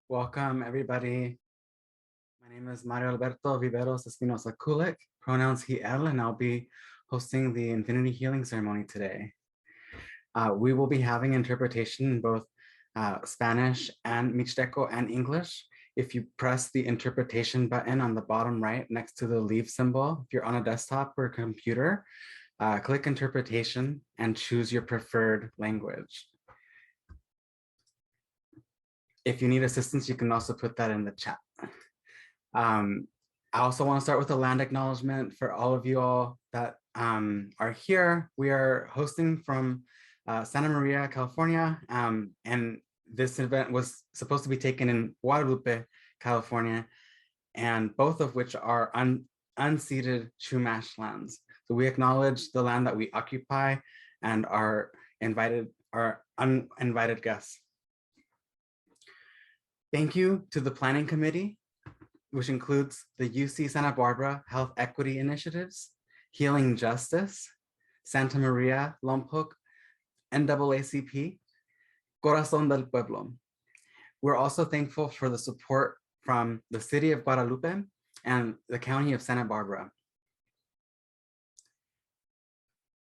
Welcome, everybody. My name is Mario Alberto Viveros Espinosa Kulik, pronouns he, él, and I'll be hosting the Infinity Healing Ceremony today. We will be having interpretation in both Spanish and Mixteco and English. If you press the interpretation button on the bottom right next to the leave symbol, if you're on a desktop or a computer, click interpretation and choose your preferred language. If you need assistance, you can also put that in the chat. I also want to start with a land acknowledgement for all of you all that are here. We are hosting from Santa Maria, California, and this event was supposed to be taken in Guadalupe, California, and both of which are unceded Chumash lands. So we acknowledge the land that we occupy and our uninvited guests. Thank you to the Planning Committee, which includes the UC Santa Barbara Health Equity Initiatives, Healing Justice, Santa Maria, Lompoc, NAACP, Corazón del Pueblo. We're also thankful for the support from the City of Guadalupe and the County of Santa Barbara.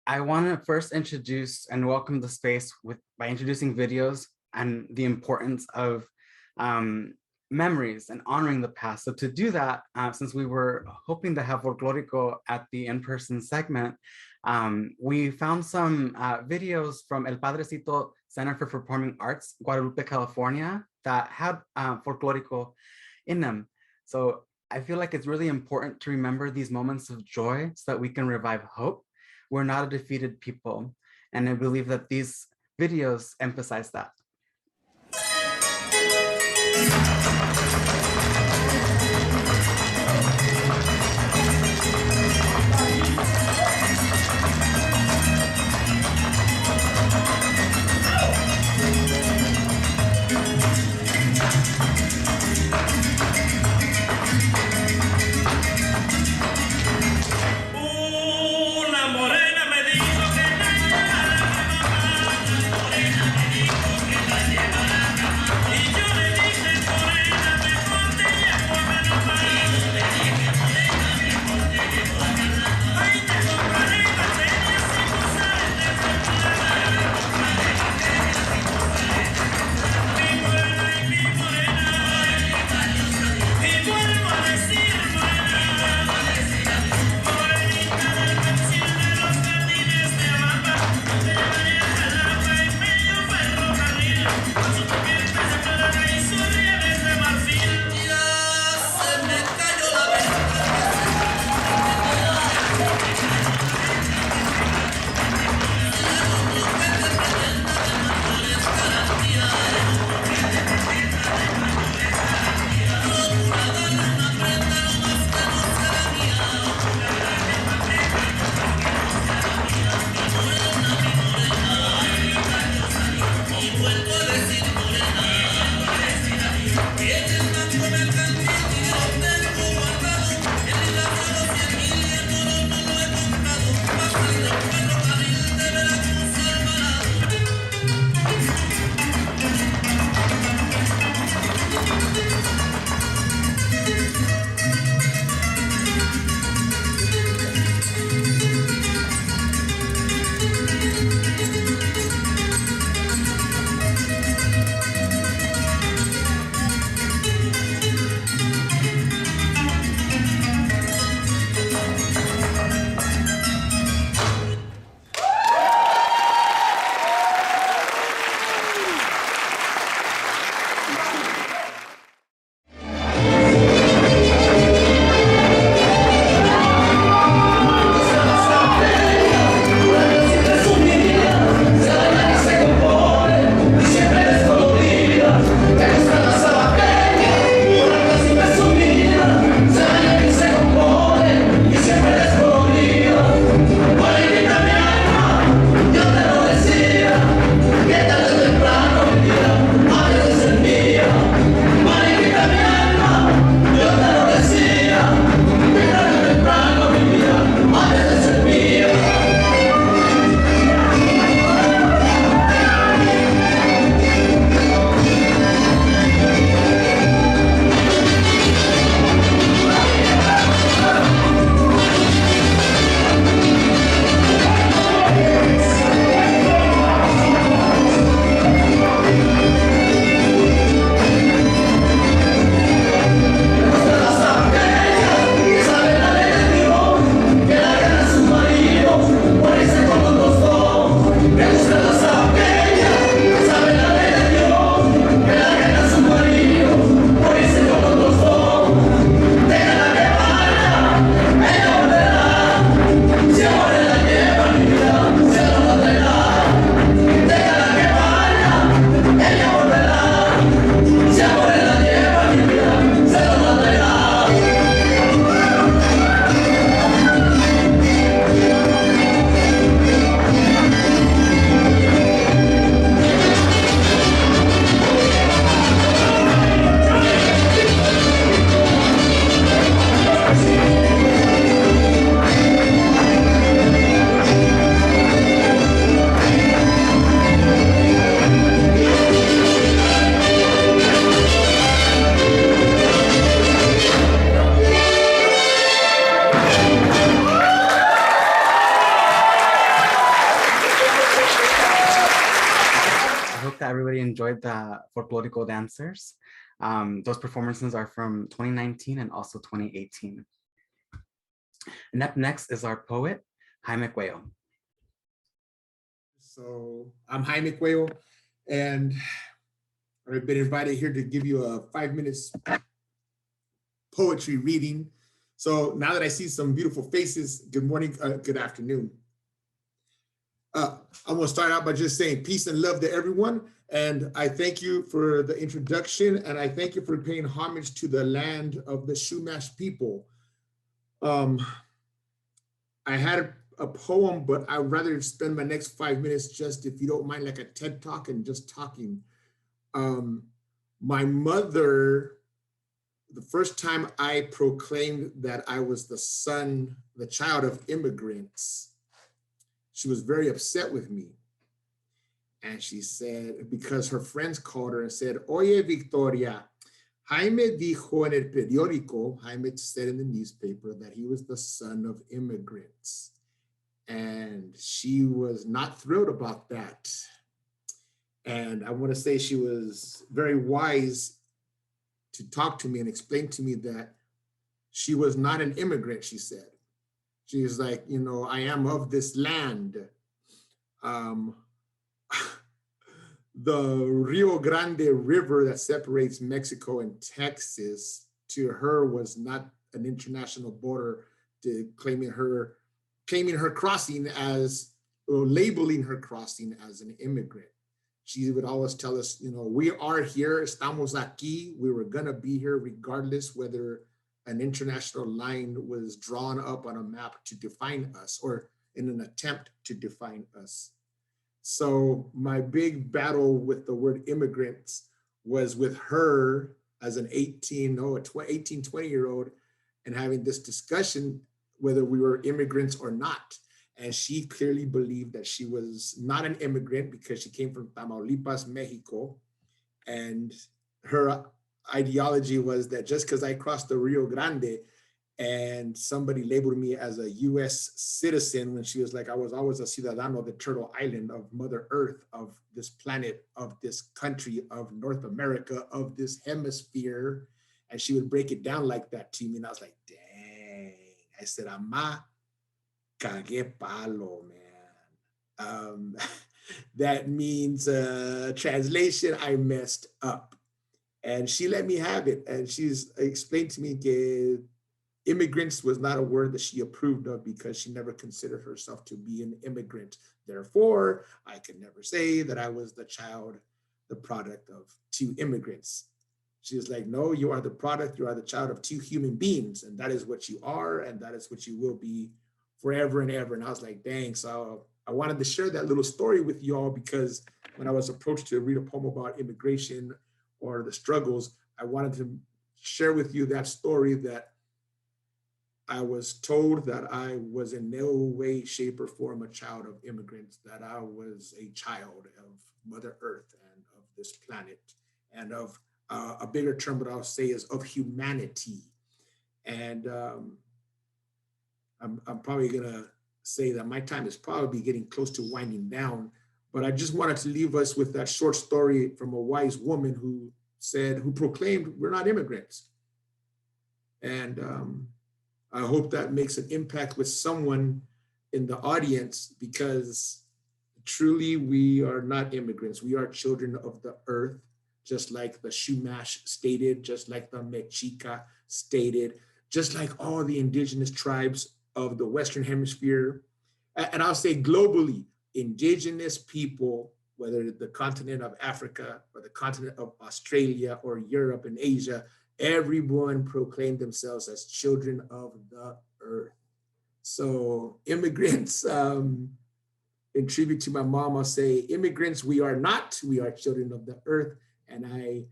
I want to first introduce and welcome the space by introducing videos and the importance of memories and honoring the past. So to do that, since we were hoping to have Folklorico at the in-person segment, we found some videos from El Padrecito Center for Performing Arts, Guadalupe, California, that had Folklorico in them. So I feel like it's really important to remember these moments of joy so that we can revive hope. We're not a defeated people. And I believe that these videos emphasize that. Y yo le dije por hope that everybody enjoyed the folklorico dancers. Those performances are from 2019 and also 2018. And up next is our poet, Jaime Cuello. So I'm Jaime Cuello, and I've been invited here to give you a 5 minutes poetry reading. So now that I see some beautiful faces, good morning, good afternoon. I'm gonna start out by just saying peace and love to everyone. And I thank you for the introduction, and I thank you for paying homage to the land of the Chumash people. I had a poem, but I'd rather spend my next 5 minutes just, if you don't mind, like a TED Talk and just talking. My mother, the first time I proclaimed that I was the child of immigrants, she was very upset with me. And she said, because her friends called her and said, Oye, Victoria, Jaime dijo en el periódico, Jaime said in the newspaper that he was the son of immigrants. And she was not thrilled about that. And I want to say she was very wise to talk to me and explain to me that she was not an immigrant, she said. She was like, you know, I am of this land. The Rio Grande River that separates Mexico and Texas, to her, was not an international border, to claiming her crossing as, or labeling her crossing as an immigrant. She would always tell us, you know, we are here, estamos aquí, we were gonna be here regardless whether an international line was drawn up on a map to define us or in an attempt to define us. So my big battle with the word immigrants was with her as an 18, 20-year-old, and having this discussion whether we were immigrants or not. And she clearly believed that she was not an immigrant because she came from Tamaulipas, Mexico. And her ideology was that just because I crossed the Rio Grande and somebody labeled me as a US citizen, when she was like, I was always a ciudadano of the Turtle Island, of Mother Earth, of this planet, of this country, of North America, of this hemisphere. And she would break it down like that to me. And I was like, dang. I said, Ama, cagué palo, man. That means, translation, I messed up. And she let me have it. And she's explained to me that immigrants was not a word that she approved of because she never considered herself to be an immigrant. Therefore, I could never say that I was the product of two immigrants. She was like, no, you are the product, you are the child of two human beings, and that is what you are, and that is what you will be forever and ever. And I was like, dang. So I wanted to share that little story with y'all, because when I was approached to read a poem about immigration or the struggles, I wanted to share with you that story, that I was told that I was in no way, shape, or form a child of immigrants, that I was a child of Mother Earth and of this planet, and of a bigger term, but I'll say is of humanity. And I'm probably gonna say that my time is probably getting close to winding down, but I just wanted to leave us with that short story from a wise woman who proclaimed, we're not immigrants. And I hope that makes an impact with someone in the audience, because truly we are not immigrants. We are children of the earth, just like the Chumash stated, just like the Mexica stated, just like all the indigenous tribes of the Western Hemisphere. And I'll say globally, indigenous people, whether the continent of Africa or the continent of Australia or Europe and Asia, everyone proclaimed themselves as children of the earth. So immigrants, in tribute to my mom, I'll say, immigrants, we are not, we are children of the earth. And I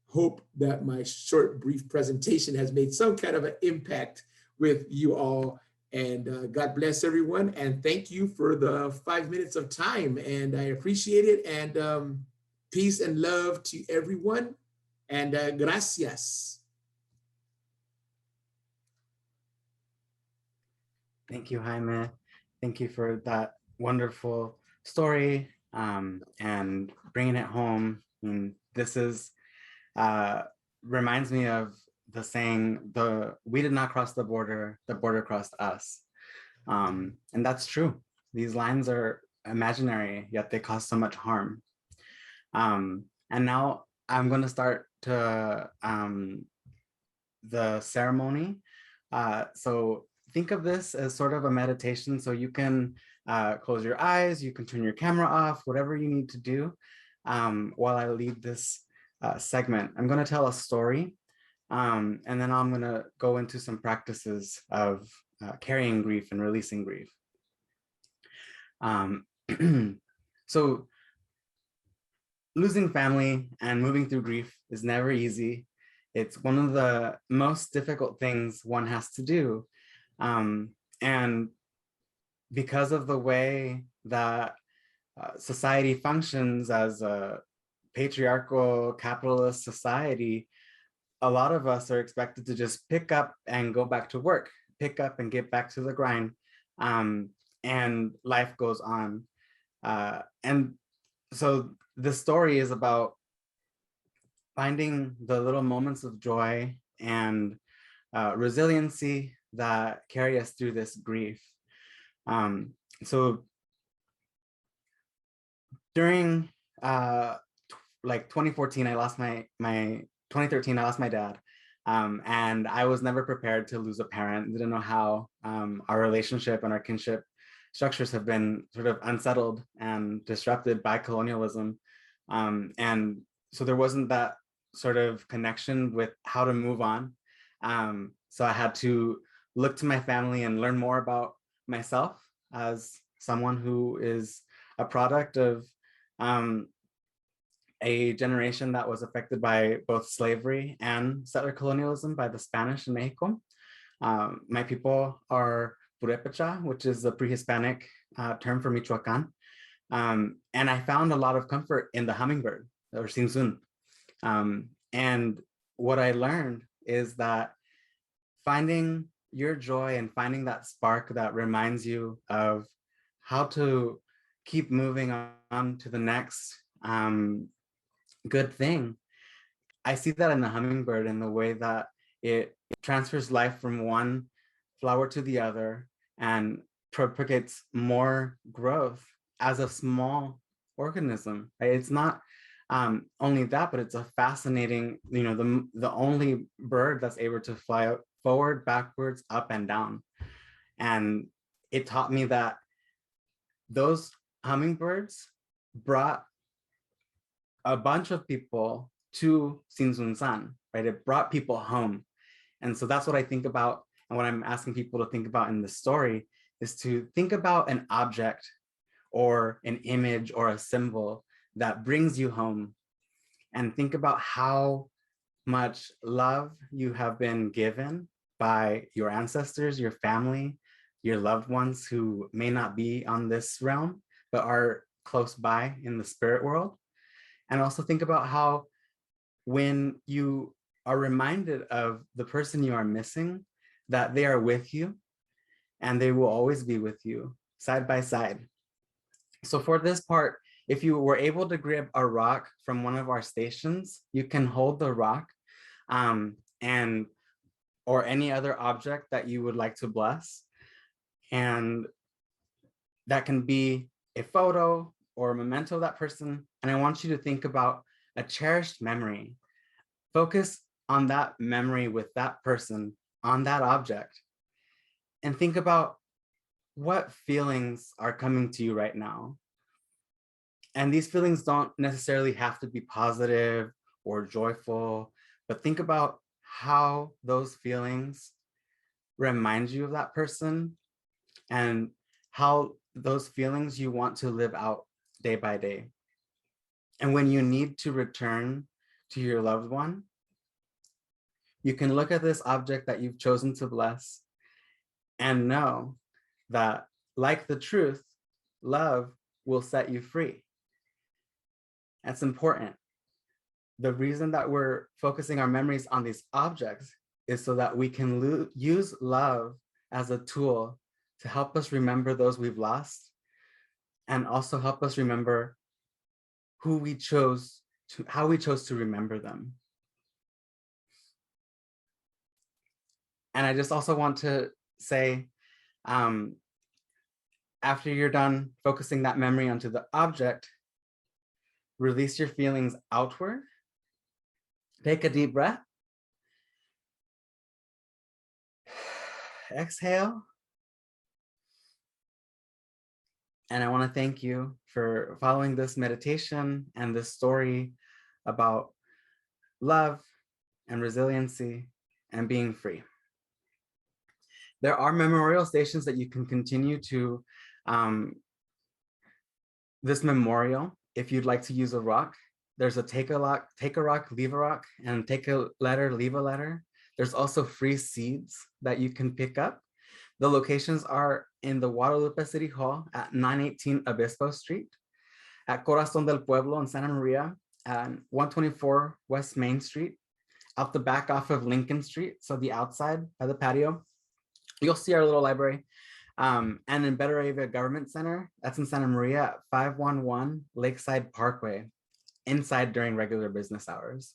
hope that my short, brief presentation has made some kind of an impact with you all. And God bless everyone. And thank you for the 5 minutes of time. And I appreciate it. And peace and love to everyone. And gracias. Thank you, Jaime. Thank you for that wonderful story. and bringing it home. And this is reminds me of the saying, we did not cross the border crossed us. And that's true. These lines are imaginary, yet they cause so much harm. And now I'm going to start to the ceremony. So think of this as sort of a meditation. So you can close your eyes, you can turn your camera off, whatever you need to do while I lead this segment. I'm going to tell a story, and then I'm going to go into some practices of carrying grief and releasing grief. So losing family and moving through grief is never easy. It's one of the most difficult things one has to do. And because of the way that society functions as a patriarchal capitalist society, a lot of us are expected to just pick up and go back to work, pick up and get back to the grind, and life goes on. And so this story is about finding the little moments of joy and resiliency that carry us through this grief. So during like 2014, I lost my 2013, I lost my dad. And I was never prepared to lose a parent, didn't know how. Our relationship and our kinship structures have been sort of unsettled and disrupted by colonialism. And so there wasn't that sort of connection with how to move on. So I had to look to my family and learn more about myself as someone who is a product of a generation that was affected by both slavery and settler colonialism by the Spanish in Mexico. My people are Purepecha, which is a pre-Hispanic term for Michoacan. And I found a lot of comfort in the hummingbird, or Sinsun. And what I learned is that finding your joy and finding that spark that reminds you of how to keep moving on to the next good thing. I see that in the hummingbird in the way that it transfers life from one flower to the other and propagates more growth as a small organism. Right? It's not only that, but it's a fascinating, the only bird that's able to fly forward, backwards, up and down. And it taught me that those hummingbirds brought a bunch of people to Sinsunsan, right? It brought people home. And so that's what I think about. And what I'm asking people to think about in this story is to think about an object or an image or a symbol that brings you home, and think about how much love you have been given by your ancestors, your family, your loved ones who may not be on this realm, but are close by in the spirit world. And also think about how when you are reminded of the person you are missing, that they are with you and they will always be with you side by side. So for this part, if you were able to grab a rock from one of our stations, you can hold the rock or any other object that you would like to bless. And that can be a photo or a memento of that person. And I want you to think about a cherished memory. Focus on that memory with that person on that object, and think about what feelings are coming to you right now. And these feelings don't necessarily have to be positive or joyful, but think about how those feelings remind you of that person and how those feelings you want to live out day by day. And when you need to return to your loved one, you can look at this object that you've chosen to bless and know that, like the truth, love will set you free. That's important. The reason that we're focusing our memories on these objects is so that we can use love as a tool to help us remember those we've lost, and also help us remember how we chose to remember them. And I just also want to say, after you're done focusing that memory onto the object, release your feelings outward. Take a deep breath. Exhale. And I want to thank you for following this meditation and this story about love and resiliency and being free. There are memorial stations that you can continue to this memorial. If you'd like to use a rock, there's a take a rock, leave a rock, and take a letter, leave a letter. There's also free seeds that you can pick up. The locations are in the Guadalupe City Hall at 918 Obispo Street, at Corazon del Pueblo in Santa Maria, and 124 West Main Street, out the back off of Lincoln Street, so the outside by the patio. You'll see our little library. And in Betaravia Government Center, that's in Santa Maria at 511 Lakeside Parkway, inside during regular business hours.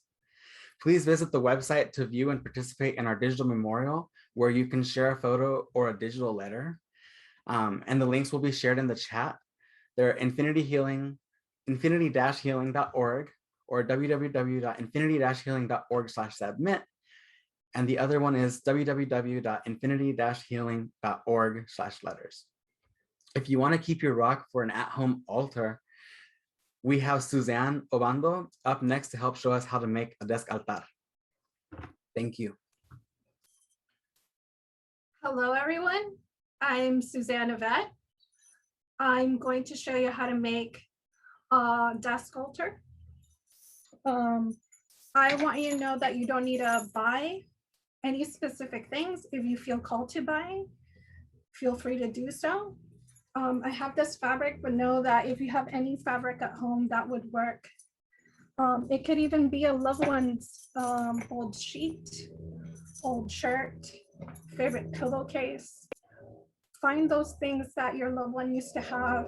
Please visit the website to view and participate in our digital memorial, where you can share a photo or a digital letter. And the links will be shared in the chat. They're infinity-healing.org or www.infinity-healing.org/submit. And the other one is www.infinity-healing.org/letters. If you want to keep your rock for an at-home altar, we have Suzanne Obando up next to help show us how to make a desk altar. Thank you. Hello, everyone. I'm Suzanne Yvette. I'm going to show you how to make a desk altar. I want you to know that you don't need to buy any specific things. If you feel called to buy, feel free to do so. I have this fabric, but know that if you have any fabric at home, that would work. It could even be a loved one's old sheet, old shirt, favorite pillowcase. Find those things that your loved one used to have,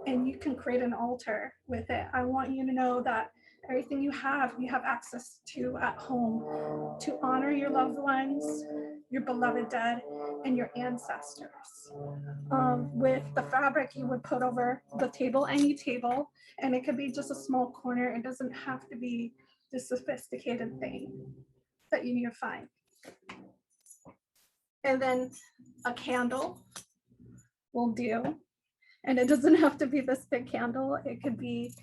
and you can create an altar with it. I want you to know that everything you have access to at home to honor your loved ones, your beloved dead, and your ancestors. With the fabric, you would put over the table, any table, and it could be just a small corner. It doesn't have to be the sophisticated thing that you need to find. And then a candle will do. And it doesn't have to be this big candle. It could be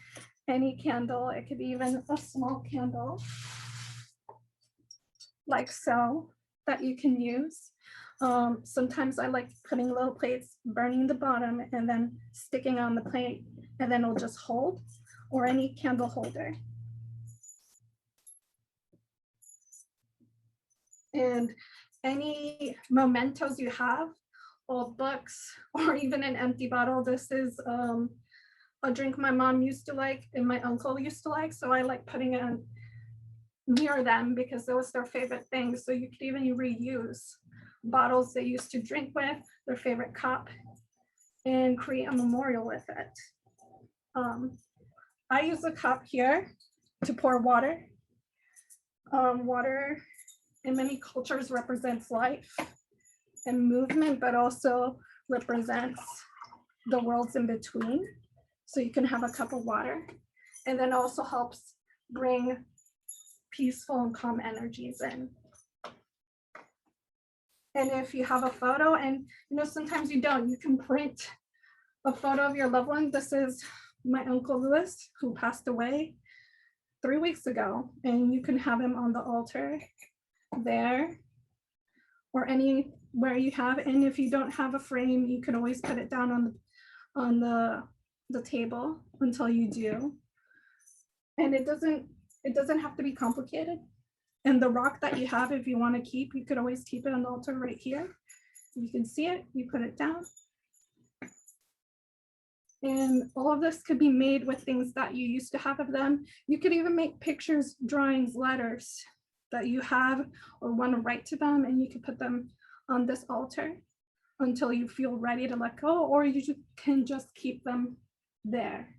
any candle. It could be even a small candle, like so, that you can use. Sometimes I like putting little plates, burning the bottom, and then sticking on the plate, and then it'll just hold, or any candle holder. And any mementos you have, old books, or even an empty bottle. This is a drink my mom used to like and my uncle used to like, so I like putting it near them because that was their favorite thing. So you could even reuse bottles they used to drink with, their favorite cup, and create a memorial with it. I use a cup here to pour water. Water in many cultures represents life and movement, but also represents the worlds in between. So you can have a cup of water, and then also helps bring peaceful and calm energies in. And if you have a photo, and sometimes you don't, you can print a photo of your loved one. This is my Uncle Louis, who passed away 3 weeks ago, and you can have him on the altar there, or anywhere you have. And if you don't have a frame, you can always put it down on the table until you do. And it doesn't have to be complicated. And the rock that you have, if you want to keep, you could always keep it on the altar right here. You can see it, you put it down. And all of this could be made with things that you used to have of them. You could even make pictures, drawings, letters that you have or want to write to them, and you could put them on this altar until you feel ready to let go, or you can just keep them there.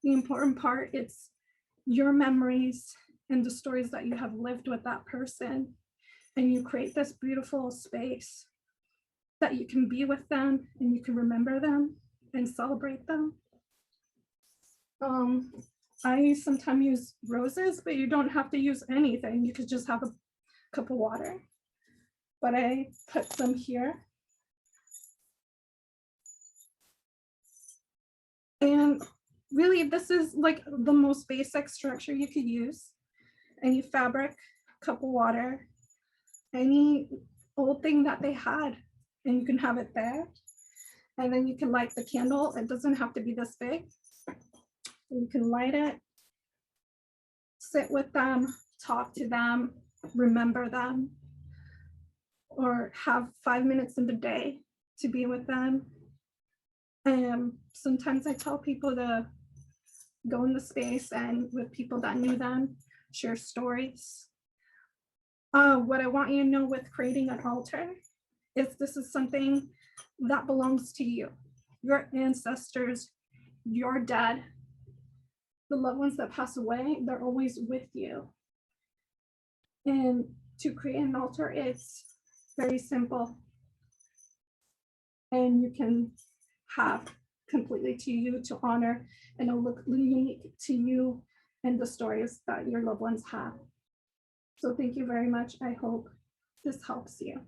The important part is your memories and the stories that you have lived with that person. And you create this beautiful space that you can be with them and you can remember them and celebrate them. I sometimes use roses, but you don't have to use anything. You could just have a cup of water. But I put some here. And really, this is like the most basic structure you could use. Any fabric, cup of water, any old thing that they had, and you can have it there. And then you can light the candle. It doesn't have to be this big. You can light it, sit with them, talk to them, remember them, or have 5 minutes in the day to be with them. And sometimes I tell people to go in the space and with people that knew them, share stories. What I want you to know with creating an altar is this is something that belongs to you, your ancestors, your dead, the loved ones that pass away, they're always with you. And to create an altar, it's very simple. And you can have completely to you to honor, and it'll look unique to you and the stories that your loved ones have. So thank you very much. I hope this helps you.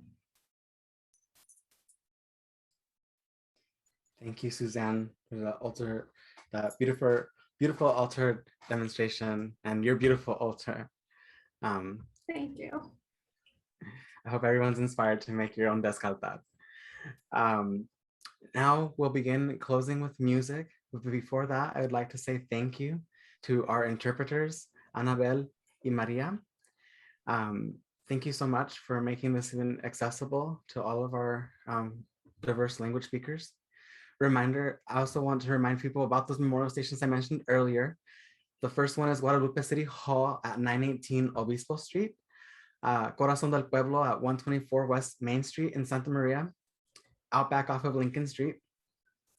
Thank you, Suzanne, for the altar, the beautiful altar demonstration, and your beautiful altar. Thank you. I hope everyone's inspired to make your own descartat. Now we'll begin closing with music. But before that, I would like to say thank you to our interpreters, Annabelle y Maria. Thank you so much for making this even accessible to all of our diverse language speakers. Reminder, I also want to remind people about those memorial stations I mentioned earlier. The first one is Guadalupe City Hall at 918 Obispo Street, Corazón del Pueblo at 124 West Main Street in Santa Maria, Outback off of Lincoln Street,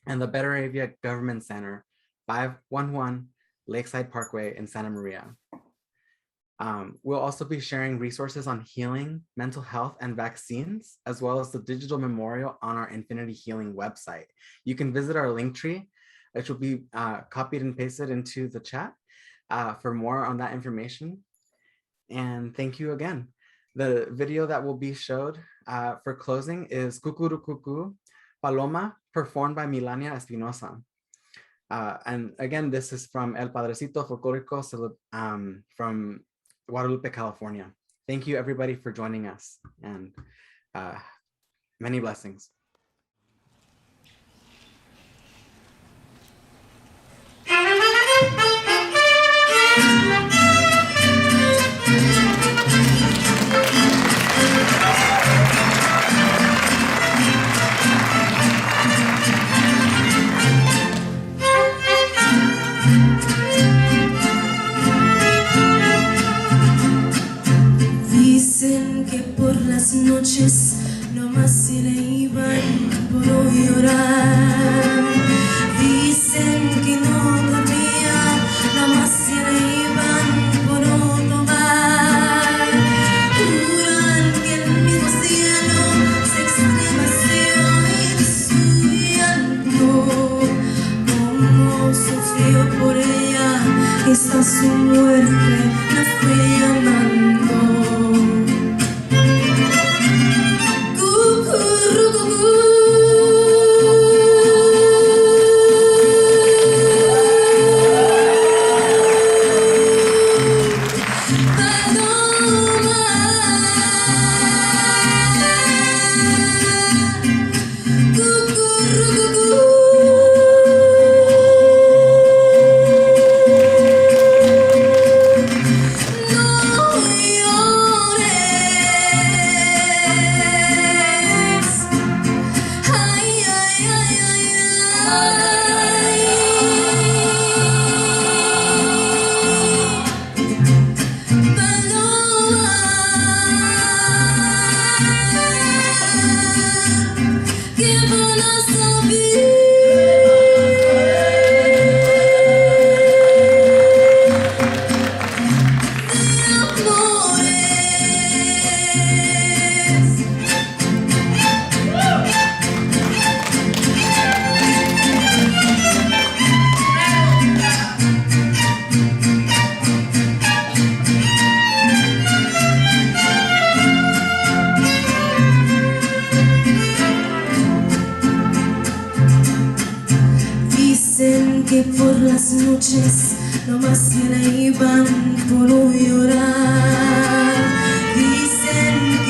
and the Betaravia Government Center, 511 Lakeside Parkway in Santa Maria. We'll also be sharing resources on healing, mental health, and vaccines, as well as the digital memorial on our Infinity Healing website. You can visit our link tree, which will be copied and pasted into the chat for more on that information. And thank you again. The video that will be showed for closing is Cucurucucu Paloma, performed by Milania Espinosa. And again, this is from El Padrecito Folklorico from Guadalupe, California. Thank you everybody for joining us, and many blessings. Dicen que por las noches nomás se le iban por llorar. Dicen que no dormía, nomás se le iban por tomar. Juran que el mismo cielo se estremeció en su llanto. Como sufrió por ella, hasta su muerte la fue llamando. No las noches nomás se le iban por llorar. Dicen que